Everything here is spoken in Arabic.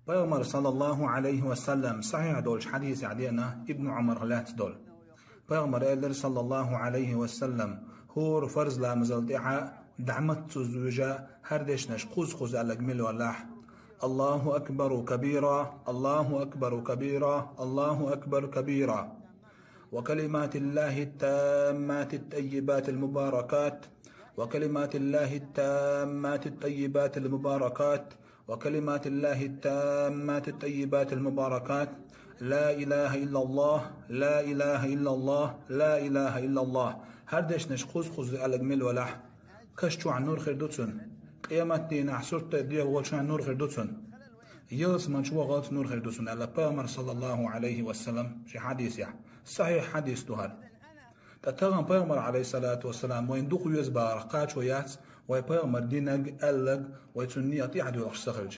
پیغمبر صلی الله علیه و سلم صحیح دولش حدیث عدینا ابن عمر غلات دول پیغمبر ایلر صلی الله علیه و سلم هور فرض لا مزلدعا دعمت زوجا هردش نش قوز على جميل والله الله أكبر كبيرا الله أكبر كبيرا الله أكبر كبيرا وكلمات الله التامات الطيبات المباركات وكلمات الله التامات الطيبات المباركات وكلمات الله التامات الطيبات المباركات لا إله إلا الله لا إله إلا الله لا إله إلا الله هردش نشخوز على جميل ولاح كشتو عن نور خير دوتسن قيامت دين عصرت ديال وش عن نور خير دوتسن يلس من شو غلط نور خير دوتسن على بامر صلى الله عليه وسلم شي حديث يح صحيح حديث دهر تتغن بامر عليه الصلاة والسلام وين دخو يزبار قاش ويات وي بامر دينج ألق ويتسنية يعدو يخسخرج